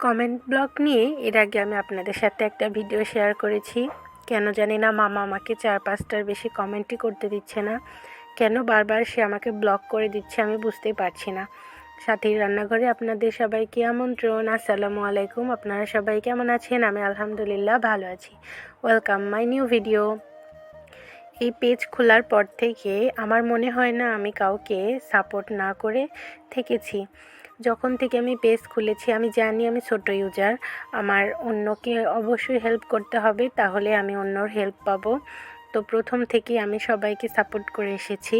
Comment block নিয়ে এর আগে আমি আপনাদের সাথে একটা ভিডিও শেয়ার করেছি। কেন জানি না মামা আমাকে 4-5টার বেশি কমেন্টই করতে দিচ্ছে না। কেন বারবার সে আমাকে ব্লক করে দিচ্ছে আমি বুঝতেই পারছি না। সাথীর রান্নাঘরে আপনাদের সবাইকে আমন্ত্রণ। আসসালামু আলাইকুম। আপনারা সবাই কেমন আছেন? আমি আলহামদুলিল্লাহ ভালো আছি। Welcome my new video. এই পেজ খোলার পর থেকে আমার মনে হয় না আমি কাউকে সাপোর্ট না করে থেকেছি। যখন থেকে আমি পেজ খুলেছি আমি জানি আমি ছোট ইউজার, আমার অন্যকে অবশ্যই হেল্প করতে হবে, তাহলে আমি অন্যর হেল্প পাবো। তো প্রথম থেকেই আমি সবাইকে সাপোর্ট করে এসেছি,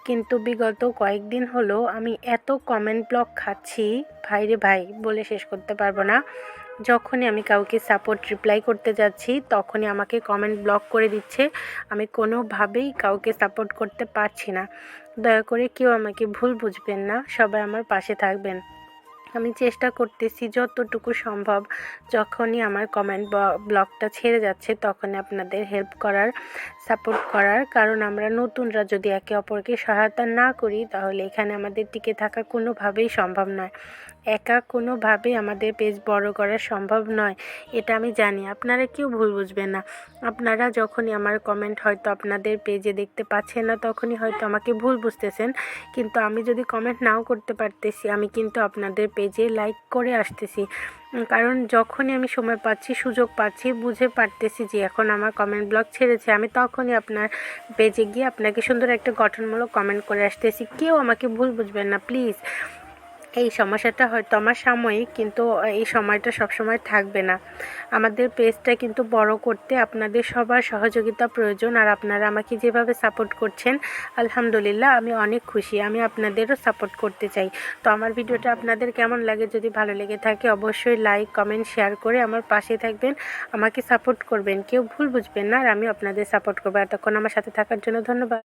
কিন্তু বিগত কয়েকদিন হলো আমি এত কমেন্ট ব্লক খাচ্ছি, ভাইরে ভাই বলে শেষ করতে পারবো না। যখনই আমি কাউকে সাপোর্ট রিপ্লাই করতে যাচ্ছি তখনই আমাকে কমেন্ট ব্লক করে দিচ্ছে। আমি কোনোভাবেই কাউকে সাপোর্ট করতে পারছি না। দয়া করে কেউ আমাকে ভুল বুঝবেন না, সবাই আমার পাশে থাকবেন। আমি চেষ্টা করতেছি যতটুকু সম্ভব, যখনই আমার কমেন্ট ব্লকটা ছেড়ে যাচ্ছে তখনই আপনাদের হেল্প করার, সাপোর্ট করার। কারণ আমরা নতুনরা যদি একে অপরকে সহায়তা না করি তাহলে এখানে আমাদের টিকে থাকা কোনোভাবেই সম্ভব নয়। একা কোনোভাবেই আমাদের পেজ বড় করা সম্ভব নয়, এটা আমি জানি। আপনারা কেউ ভুল বুঝবেন না। আপনারা যখনই আমার কমেন্ট হয়তো আপনাদের পেজে দেখতে পাচ্ছেন না তখনই হয়তো আমাকে ভুল বুঝতেছেন, কিন্তু আমি যদি কমেন্ট নাও করতে পারতেছি আমি কিন্তু আপনাদের পেজে লাইক করে আসতেছি। কারণ যখনই আমি সময় পাচ্ছি, সুযোগ পাচ্ছি, বুঝে পারতেছি যে এখন আমার কমেন্ট ব্লক ছেড়েছে, আমি তখনই আপনার পেজে গিয়ে আপনাকে সুন্দর একটা গঠনমূলক কমেন্ট করে আসতেছি। কেউ আমাকে ভুল বুঝবেন না প্লিজ। এই সমস্যাটা হয়তো আমার সাময়িক, কিন্তু এই সময়টা সবসময় থাকবে না। আমাদের পেজটা কিন্তু বড় করতে আপনাদের সবার সহযোগিতা প্রয়োজন, আর আপনারা আমাকে যেভাবে সাপোর্ট করছেন আলহামদুলিল্লাহ আমি অনেক খুশি। আমি আপনাদেরও সাপোর্ট করতে চাই। তো আমার ভিডিওটা আপনাদের কেমন লাগে? যদি ভালো লেগে থাকে অবশ্যই লাইক, কমেন্ট, শেয়ার করে আমার পাশে থাকবেন, আমাকে সাপোর্ট করবেন। কেউ ভুল বুঝবেন না, আর আমি আপনাদের সাপোর্ট করবো। এতক্ষণ আমার সাথে থাকার জন্য ধন্যবাদ।